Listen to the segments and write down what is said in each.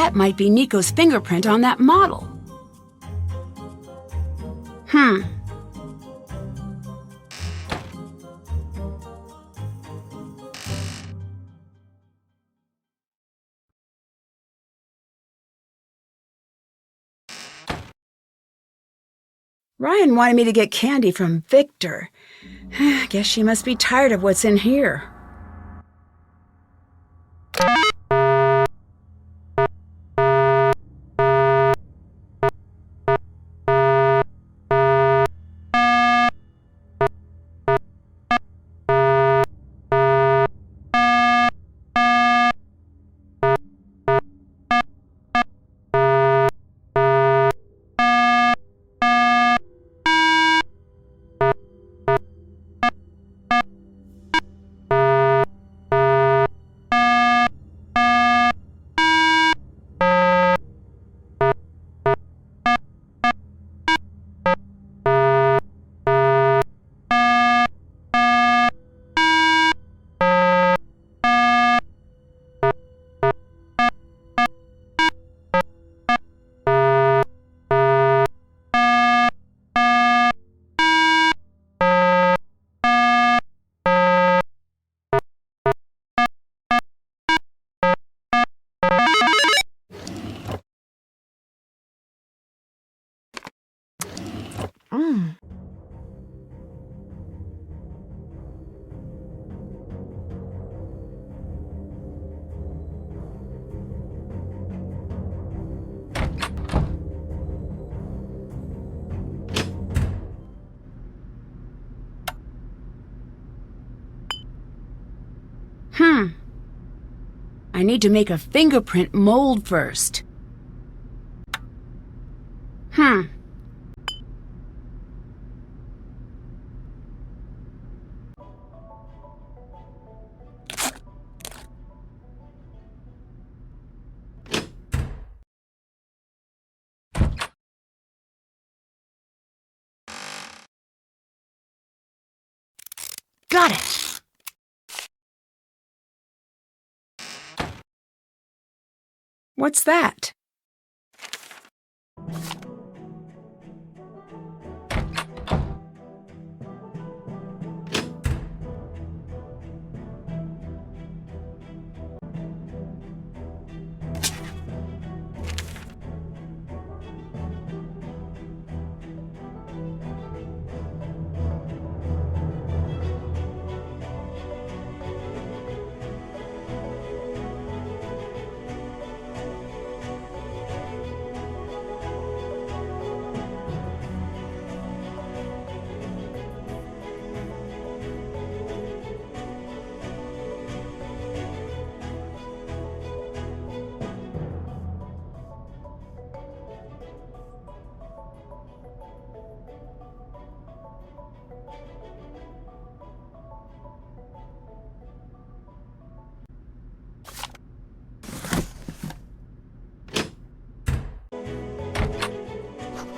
That might be Nico's fingerprint on that model. Ryan wanted me to get candy from Victor. Guess she must be tired of what's in here. I need to make a fingerprint mold first. Got it! What's that?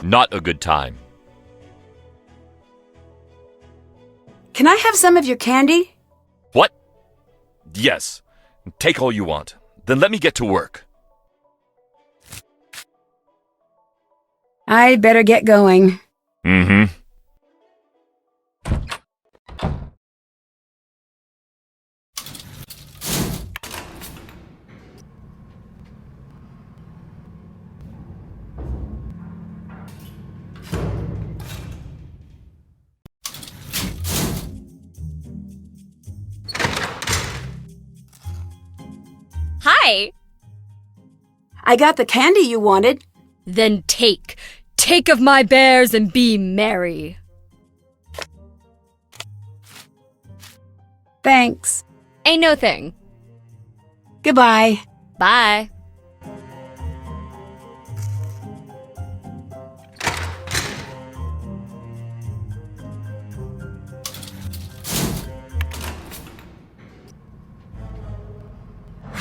Not a good time. Can I have some of your candy? What? Yes. Take all you want. Then let me get to work. I'd better get going. Hi! I got the candy you wanted. Then take. Take of my bears and be merry. Thanks. Ain't no thing. Goodbye. Bye.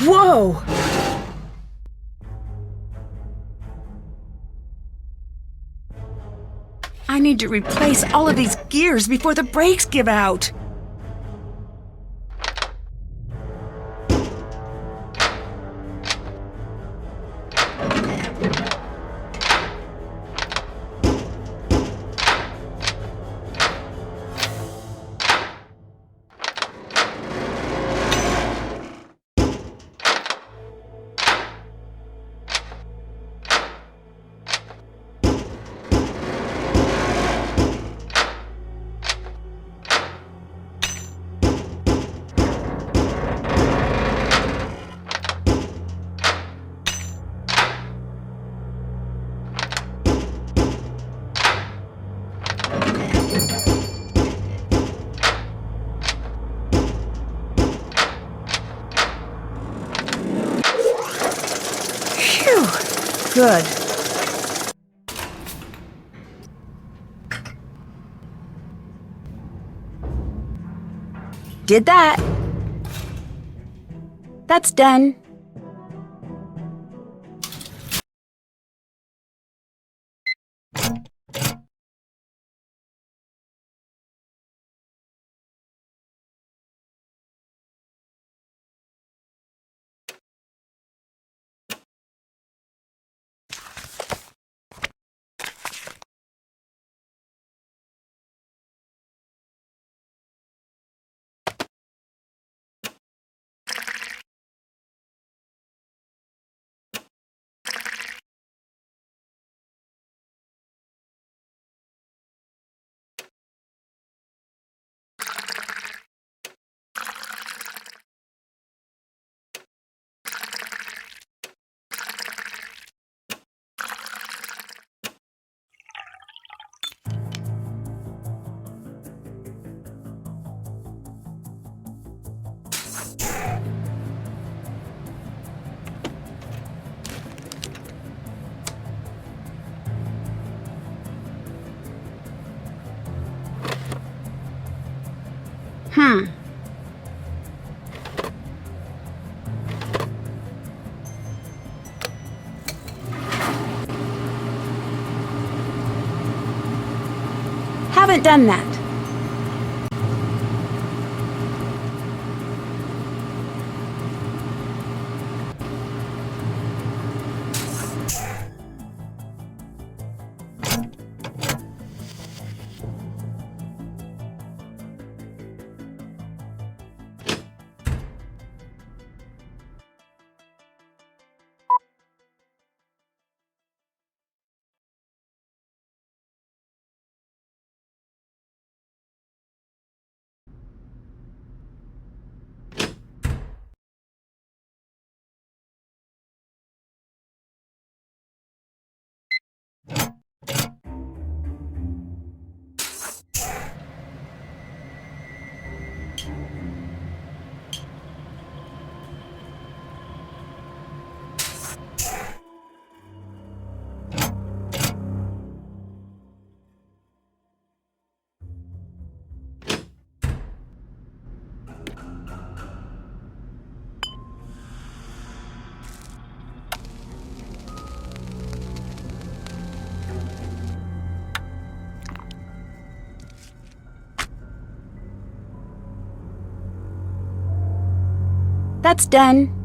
Whoa! I need to replace all of these gears before the brakes give out. Good. Did that. That's done. Haven't done that. That's done.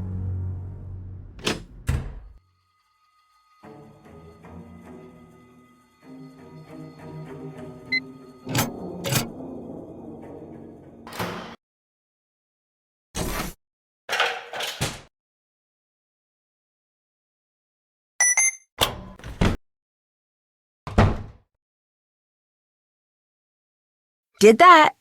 Did that.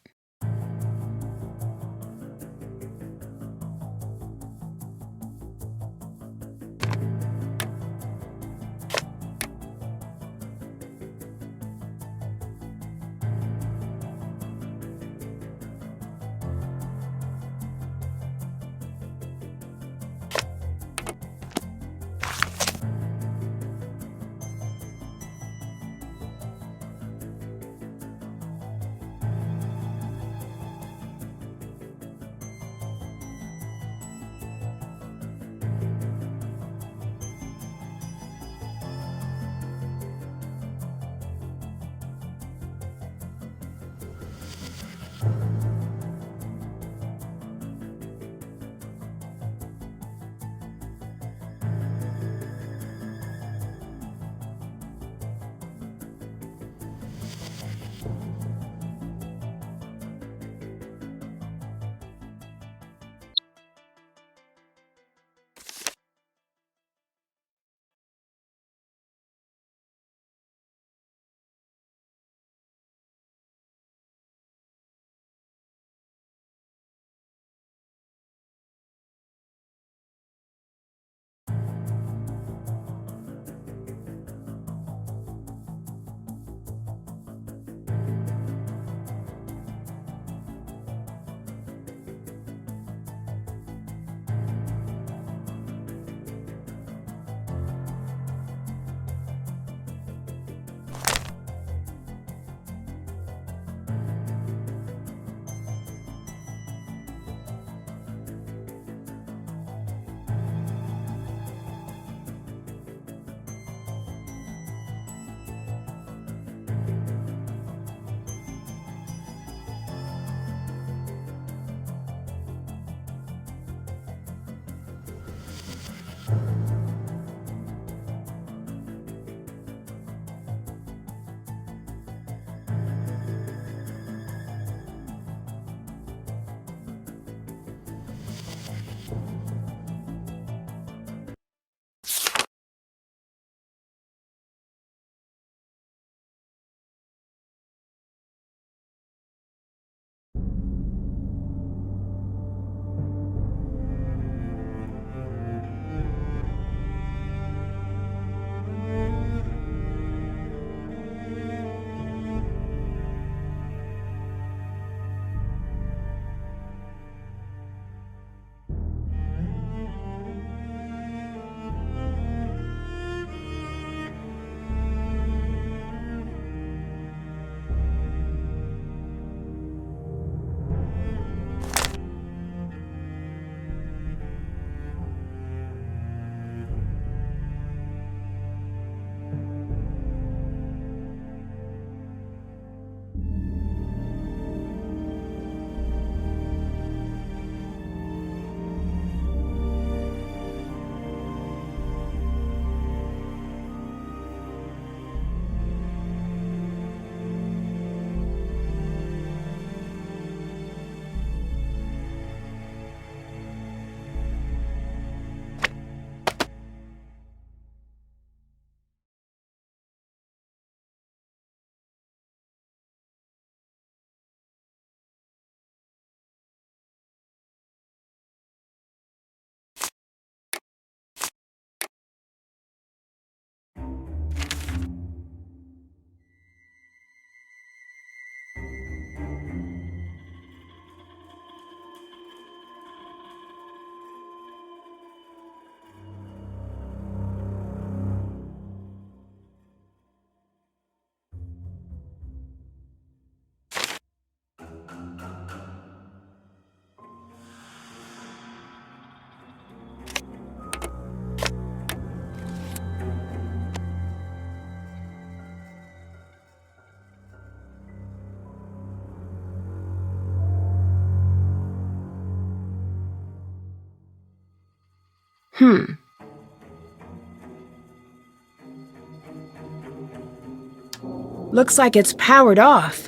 Looks like it's powered off.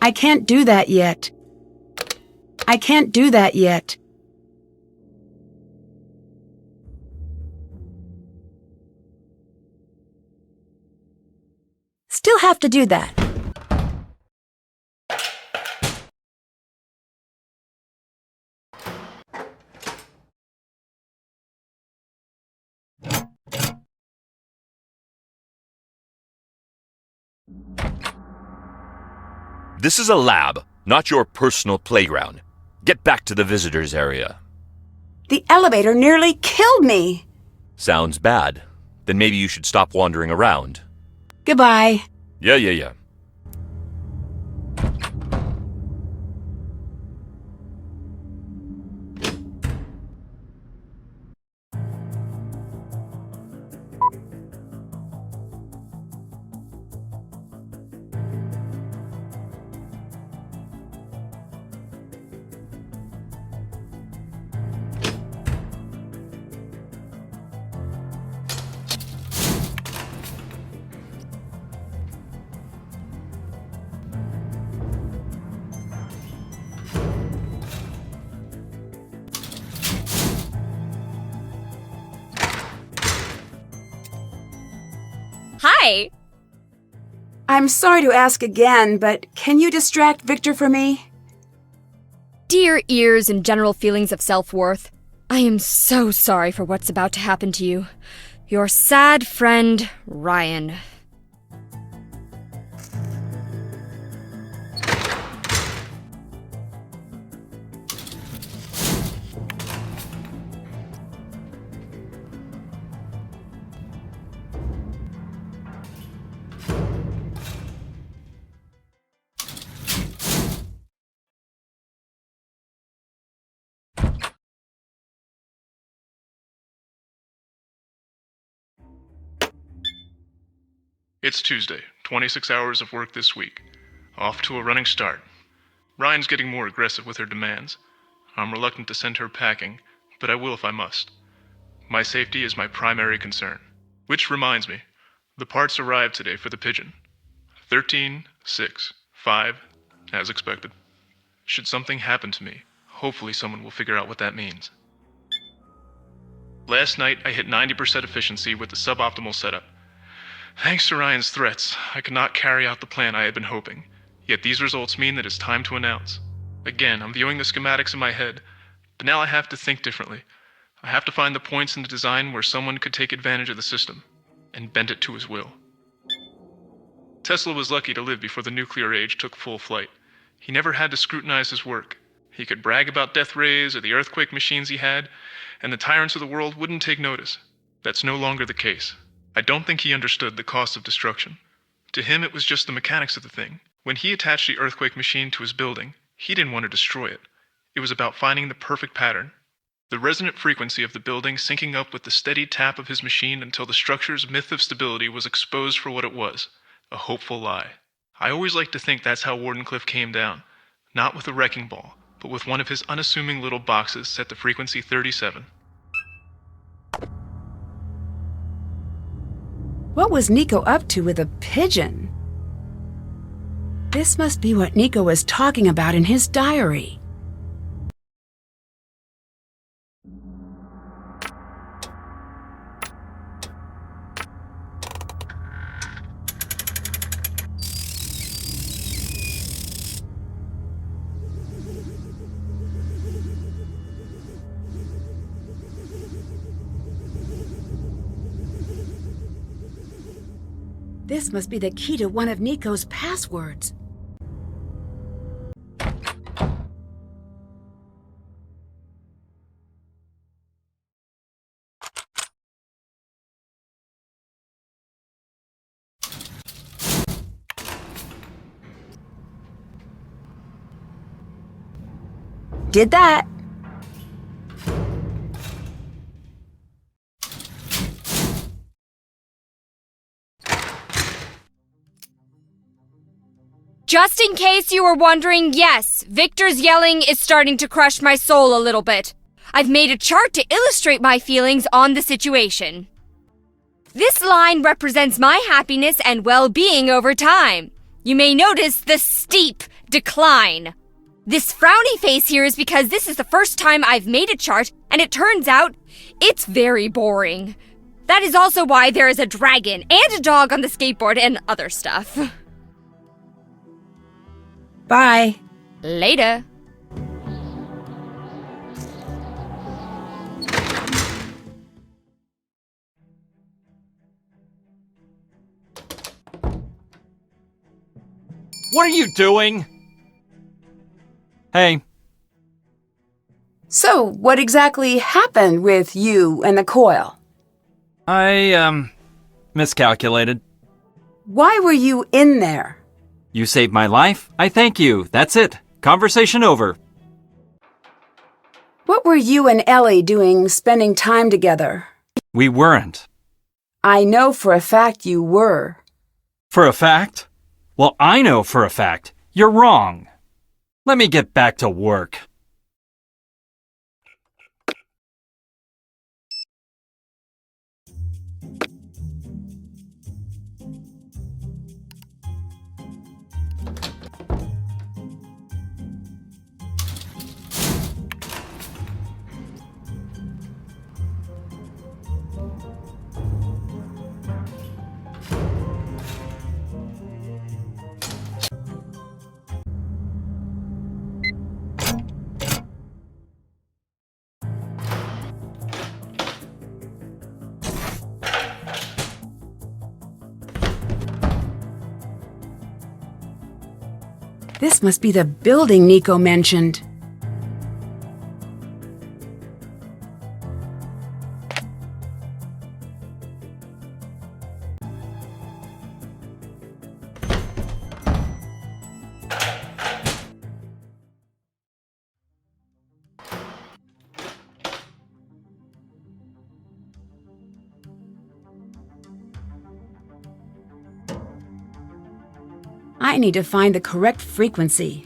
I can't do that yet. I can't do that yet. Still have to do that. This is a lab, not your personal playground. Get back to the visitors area. The elevator nearly killed me. Sounds bad. Then maybe you should stop wandering around. Goodbye. Yeah. Hi! I'm sorry to ask again, but can you distract Victor for me? Dear ears and general feelings of self-worth, I am so sorry for what's about to happen to you. Your sad friend, Ryan. It's Tuesday, 26 hours of work this week. Off to a running start. Ryan's getting more aggressive with her demands. I'm reluctant to send her packing, but I will if I must. My safety is my primary concern. Which reminds me, the parts arrived today for the pigeon. 13, 6, 5, as expected. Should something happen to me, hopefully someone will figure out what that means. Last night, I hit 90% efficiency with the suboptimal setup. Thanks to Ryan's threats, I could not carry out the plan I had been hoping. Yet these results mean that it's time to announce. Again, I'm viewing the schematics in my head, but now I have to think differently. I have to find the points in the design where someone could take advantage of the system, and bend it to his will. Tesla was lucky to live before the nuclear age took full flight. He never had to scrutinize his work. He could brag about death rays or the earthquake machines he had, and the tyrants of the world wouldn't take notice. That's no longer the case. I don't think he understood the cost of destruction. To him, it was just the mechanics of the thing. When he attached the earthquake machine to his building, he didn't want to destroy it. It was about finding the perfect pattern. The resonant frequency of the building syncing up with the steady tap of his machine until the structure's myth of stability was exposed for what it was, a hopeful lie. I always like to think that's how Wardenclyffe came down. Not with a wrecking ball, but with one of his unassuming little boxes set to frequency 37. What was Nico up to with a pigeon? This must be what Nico was talking about in his diary. This must be the key to one of Nico's passwords. Did that. Just in case you were wondering, yes, Victor's yelling is starting to crush my soul a little bit. I've made a chart to illustrate my feelings on the situation. This line represents my happiness and well-being over time. You may notice the steep decline. This frowny face here is because this is the first time I've made a chart, and it turns out it's very boring. That is also why there is a dragon and a dog on the skateboard and other stuff. Bye. Later. What are you doing? Hey. So, what exactly happened with you and the coil? I, miscalculated. Why were you in there? You saved my life. I thank you. That's it. Conversation over. What were you and Ellie doing spending time together? We weren't. I know for a fact you were. For a fact? Well, I know for a fact. You're wrong. Let me get back to work. This must be the building Nico mentioned. I need to find the correct frequency.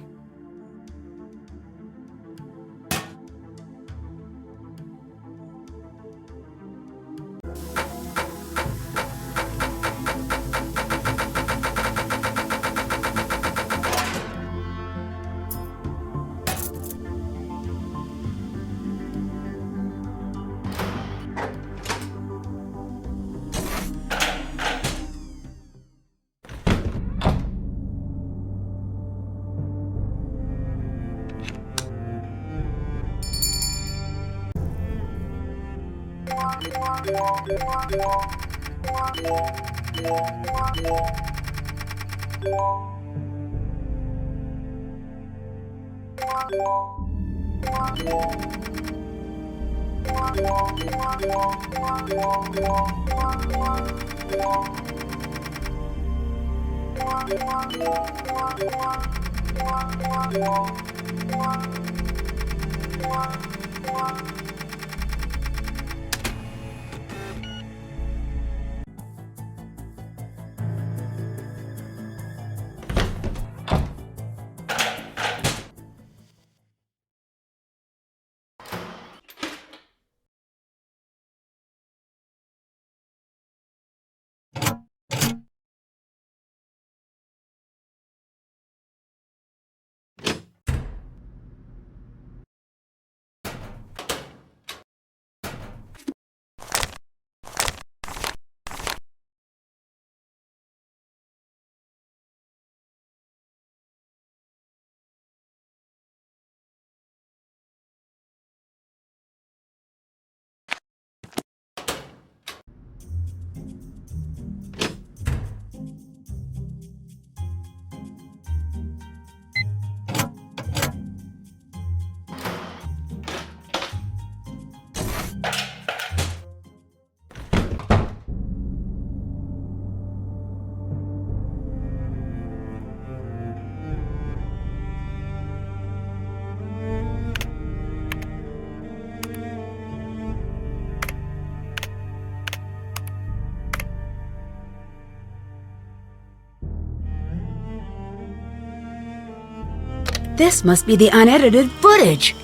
This must be the unedited footage.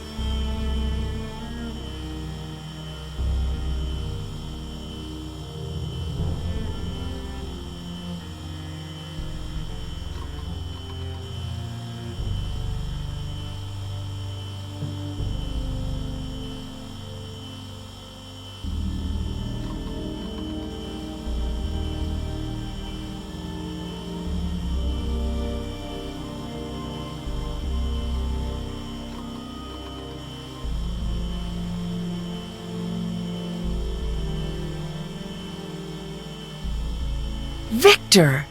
Victor!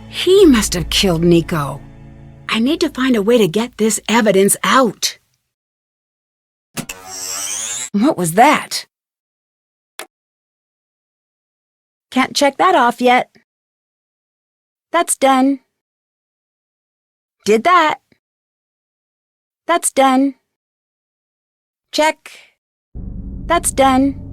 He must have killed Nico. I need to find a way to get this evidence out. What was that? Can't check that off yet. That's done. Did that. That's done. Check. That's done.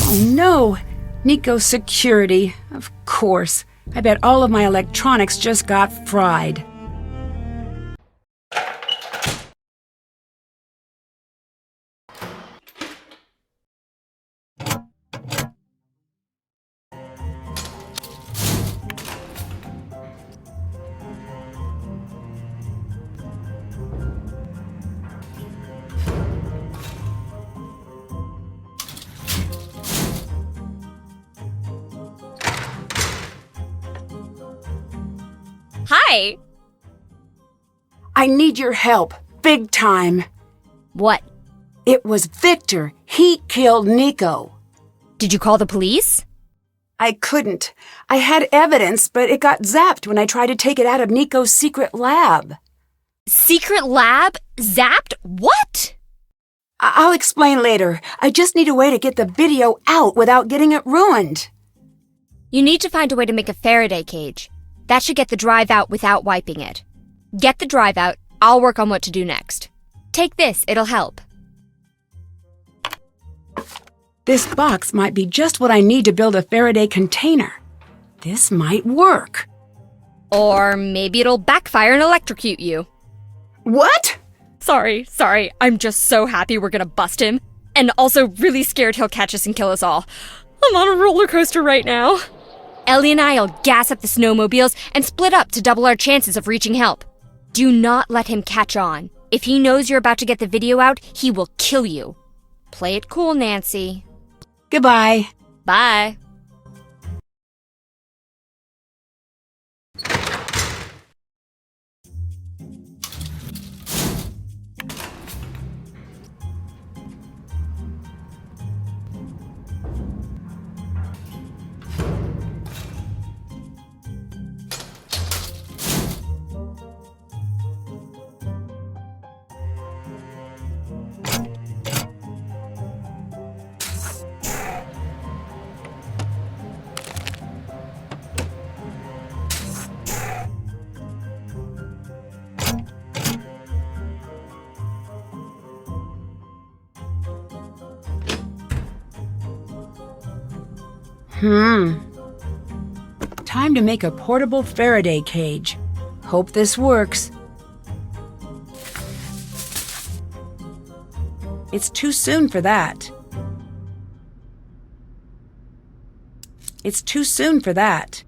Oh no! Nico's security. Of course. I bet all of my electronics just got fried. Hi! I need your help. Big time. What? It was Victor. He killed Nico. Did you call the police? I couldn't. I had evidence, but it got zapped when I tried to take it out of Nico's secret lab. Secret lab? Zapped? What? I'll explain later. I just need a way to get the video out without getting it ruined. You need to find a way to make a Faraday cage. That should get the drive out without wiping it. Get the drive out. I'll work on what to do next. Take this. It'll help. This box might be just what I need to build a Faraday container. This might work. Or maybe it'll backfire and electrocute you. What? Sorry. I'm just so happy we're gonna bust him. And also really scared he'll catch us and kill us all. I'm on a roller coaster right now. Ellie and I'll gas up the snowmobiles and split up to double our chances of reaching help. Do not let him catch on. If he knows you're about to get the video out, he will kill you. Play it cool, Nancy. Goodbye. Bye. Time to make a portable Faraday cage. Hope this works. It's too soon for that. It's too soon for that.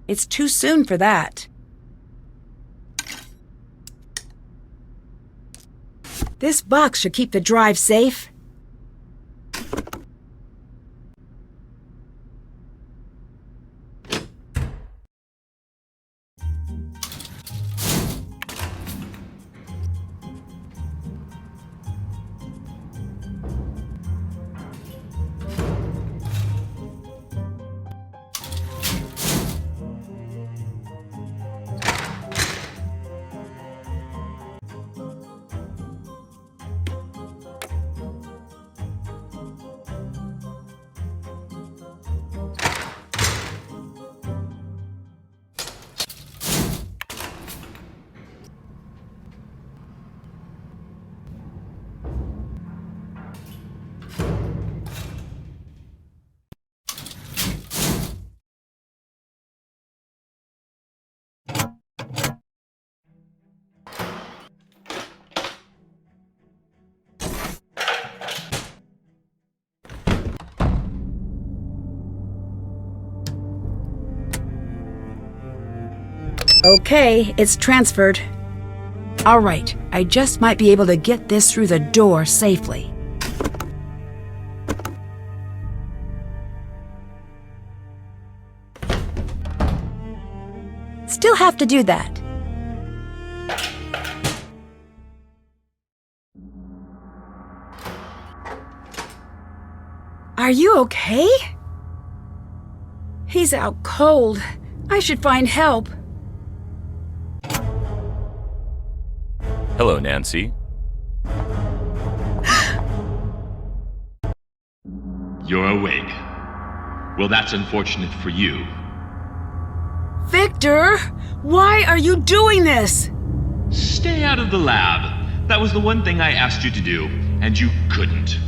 It's too soon for that. This box should keep the drive safe. Okay, it's transferred. All right, I just might be able to get this through the door safely. Still have to do that. Are you okay? He's out cold. I should find help. Hello, Nancy. You're awake. Well, that's unfortunate for you. Victor, why are you doing this? Stay out of the lab. That was the one thing I asked you to do, and you couldn't.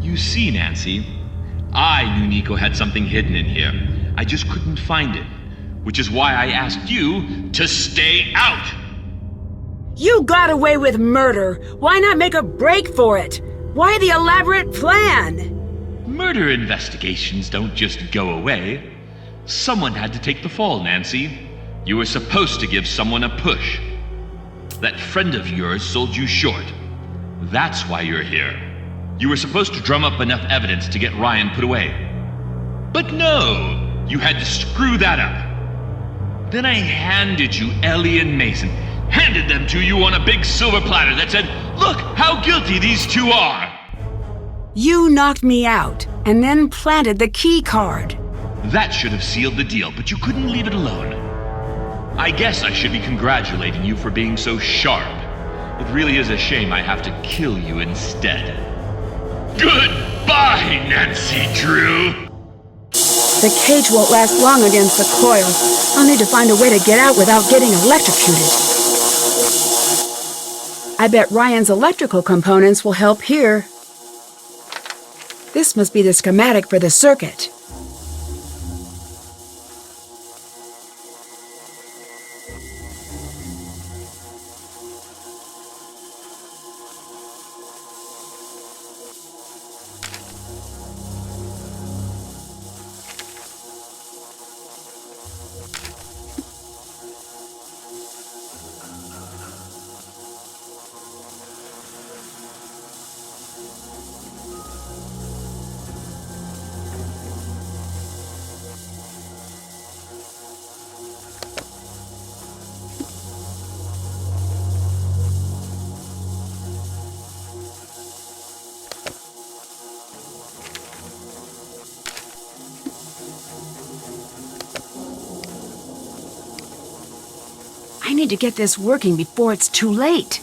You see, Nancy, I knew Nico had something hidden in here. I just couldn't find it, which is why I asked you to stay out. You got away with murder. Why not make a break for it? Why the elaborate plan? Murder investigations don't just go away. Someone had to take the fall, Nancy. You were supposed to give someone a push. That friend of yours sold you short. That's why you're here. You were supposed to drum up enough evidence to get Ryan put away. But no, you had to screw that up. Then I handed you Ellie and Mason. Handed them to you on a big silver platter that said, "Look how guilty these two are." You knocked me out and then planted the key card. That should have sealed the deal, but you couldn't leave it alone. I guess I should be congratulating you for being so sharp. It really is a shame I have to kill you instead. Goodbye, Nэнsi Дрю! The cage won't last long against the coil. I'll need to find a way to get out without getting electrocuted. I bet Ryan's electrical components will help here. This must be the schematic for the circuit. I need to get this working before it's too late.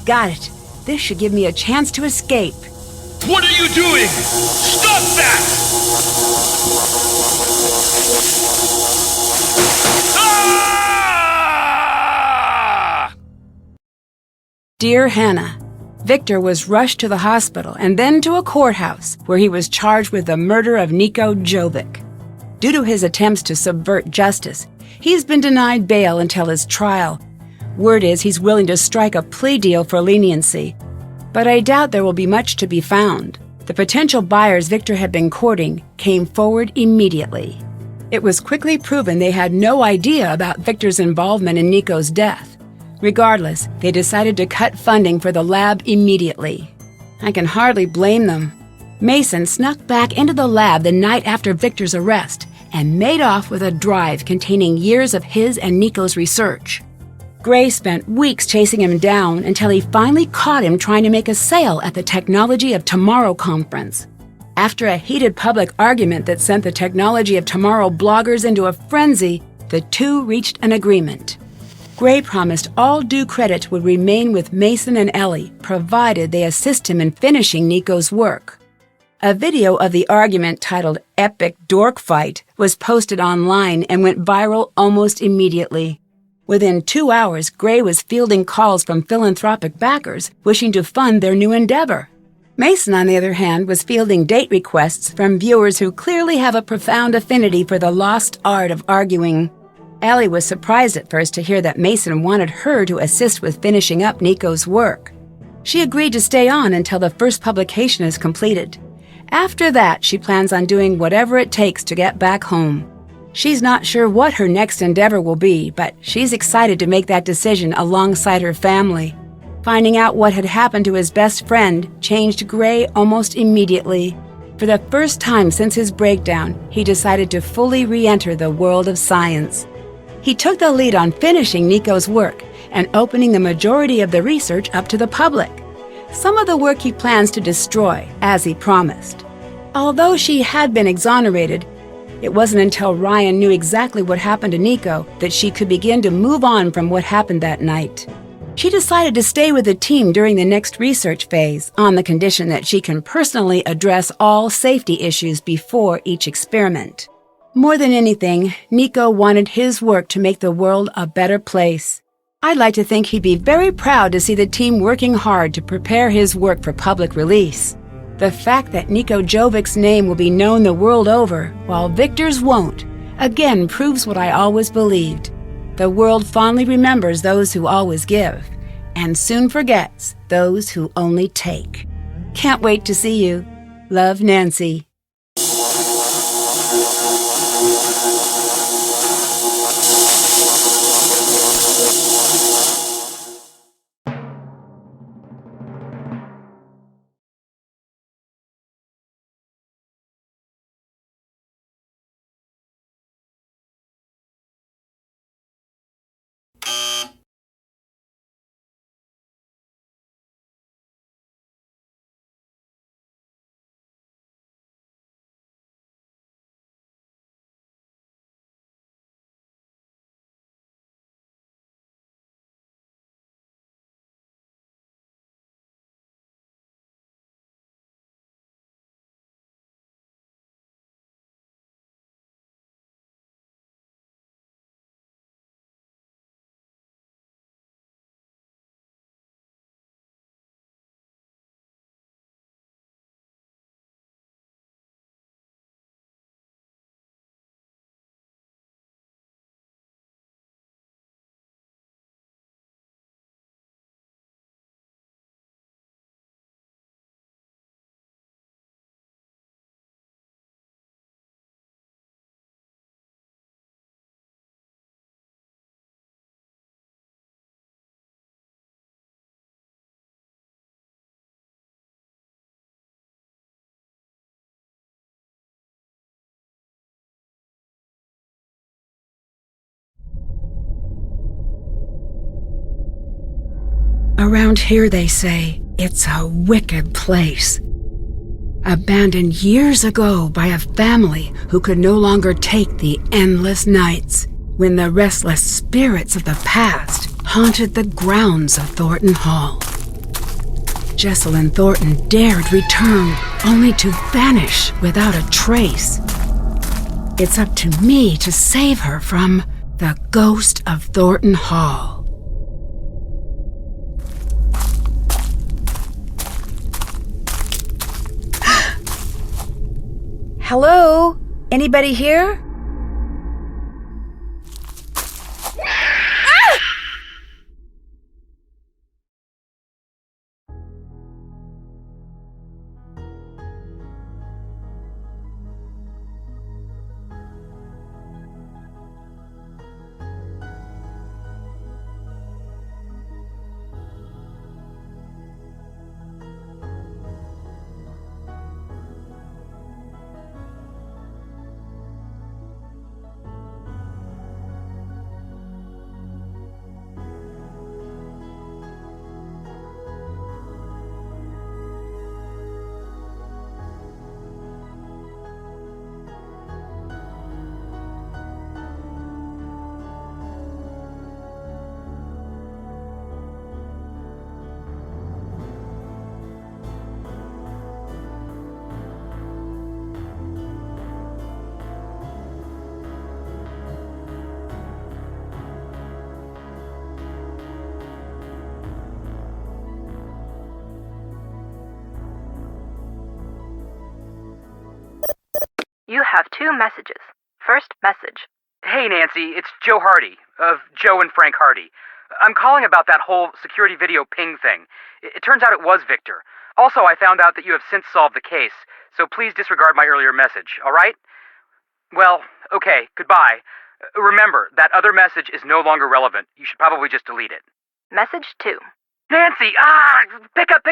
Got it. This should give me a chance to escape. What are you doing? Stop that! Ah! Dear Hannah, Victor was rushed to the hospital and then to a courthouse where he was charged with the murder of Niko Jovic. Due to his attempts to subvert justice, he's been denied bail until his trial. Word is he's willing to strike a plea deal for leniency, but I doubt there will be much to be found. The potential buyers Victor had been courting came forward immediately. It was quickly proven they had no idea about Victor's involvement in Niko's death. Regardless, they decided to cut funding for the lab immediately. I can hardly blame them. Mason snuck back into the lab the night after Victor's arrest and made off with a drive containing years of his and Niko's research. Gray spent weeks chasing him down until he finally caught him trying to make a sale at the Technology of Tomorrow conference. After a heated public argument that sent the Technology of Tomorrow bloggers into a frenzy, the two reached an agreement. Gray promised all due credit would remain with Mason and Ellie, provided they assist him in finishing Niko's work. A video of the argument titled Epic Dork Fight was posted online and went viral almost immediately. Within 2 hours, Gray was fielding calls from philanthropic backers wishing to fund their new endeavor. Mason, on the other hand, was fielding date requests from viewers who clearly have a profound affinity for the lost art of arguing. Ellie was surprised at first to hear that Mason wanted her to assist with finishing up Niko's work. She agreed to stay on until the first publication is completed. After that, she plans on doing whatever it takes to get back home. She's not sure what her next endeavor will be, but she's excited to make that decision alongside her family. Finding out what had happened to his best friend changed Gray almost immediately. For the first time since his breakdown, he decided to fully re-enter the world of science. He took the lead on finishing Niko's work and opening the majority of the research up to the public. Some of the work he plans to destroy, as he promised. Although she had been exonerated, it wasn't until Ryan knew exactly what happened to Niko that she could begin to move on from what happened that night. She decided to stay with the team during the next research phase on the condition that she can personally address all safety issues before each experiment. More than anything, Niko wanted his work to make the world a better place. I'd like to think he'd be very proud to see the team working hard to prepare his work for public release. The fact that Niko Jovic's name will be known the world over, while Victor's won't, again proves what I always believed. The world fondly remembers those who always give, and soon forgets those who only take. Can't wait to see you. Love, Nancy. Around here, they say, it's a wicked place. Abandoned years ago by a family who could no longer take the endless nights when the restless spirits of the past haunted the grounds of Thornton Hall. Jesselyn Thornton dared return, only to vanish without a trace. It's up to me to save her from the ghost of Thornton Hall. Hello? Anybody here? You have 2 messages. First message. Hey, Nancy, it's Joe Hardy, of Joe and Frank Hardy. I'm calling about that whole security video ping thing. It turns out it was Victor. Also, I found out that you have since solved the case, so please disregard my earlier message, all right? Well, okay, goodbye. Remember, that other message is no longer relevant. You should probably just delete it. Message 2. Nancy, pick up.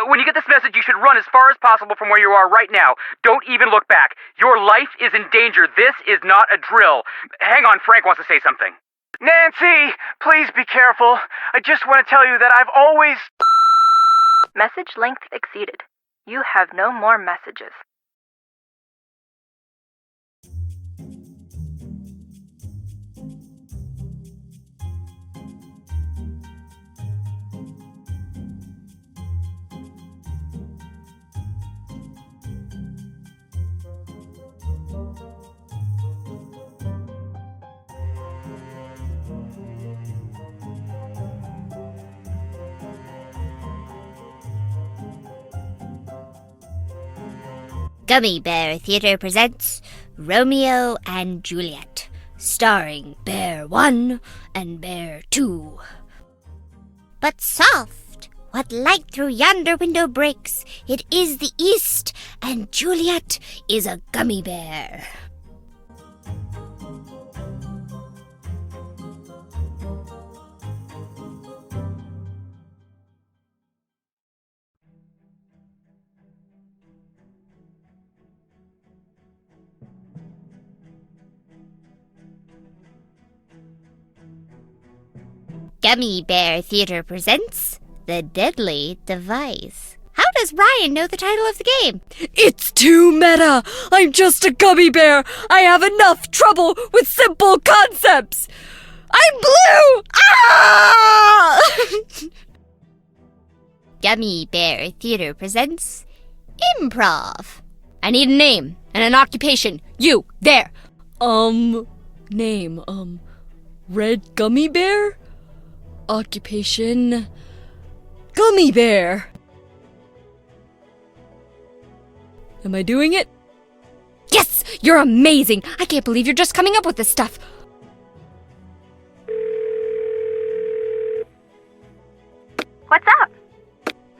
When you get this message, you should run as far as possible from where you are right now. Don't even look back. Your life is in danger. This is not a drill. Hang on, Frank wants to say something. Nancy, please be careful. I just want to tell you that I've always... Message length exceeded. You have no more messages. Gummy Bear Theatre presents Romeo and Juliet, starring Bear 1 and Bear 2. But soft, what light through yonder window breaks? It is the east, and Juliet is a gummy bear. Gummy Bear Theatre presents The Deadly Device. How does Ryan know the title of the game? It's too meta! I'm just a gummy bear! I have enough trouble with simple concepts! I'm blue! Ah! Gummy Bear Theatre presents Improv. I need a name and an occupation. You, there. Name, Red Gummy Bear? Occupation, Gummy Bear. Am I doing it? Yes! You're amazing! I can't believe you're just coming up with this stuff. What's up?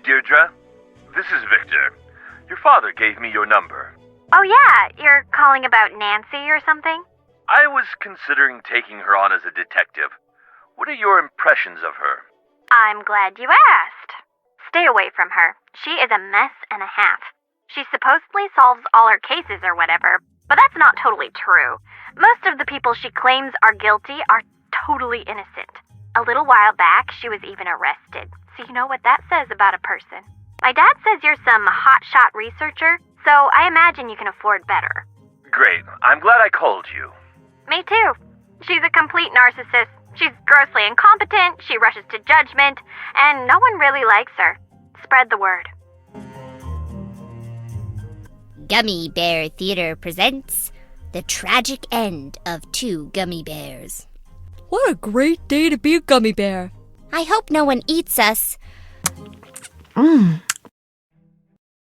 Deirdre, this is Victor. Your father gave me your number. Oh yeah, you're calling about Nancy or something? I was considering taking her on as a detective. What are your impressions of her? I'm glad you asked. Stay away from her. She is a mess and a half. She supposedly solves all her cases or whatever, but that's not totally true. Most of the people she claims are guilty are totally innocent. A little while back, she was even arrested, so you know what that says about a person. My dad says you're some hotshot researcher, so I imagine you can afford better. Great. I'm glad I called you. Me too. She's a complete narcissist. She's grossly incompetent, she rushes to judgment, and no one really likes her. spread the word. Gummy Bear Theater presents The Tragic End of Two Gummy Bears. What a great day to be a gummy bear. I hope no one eats us.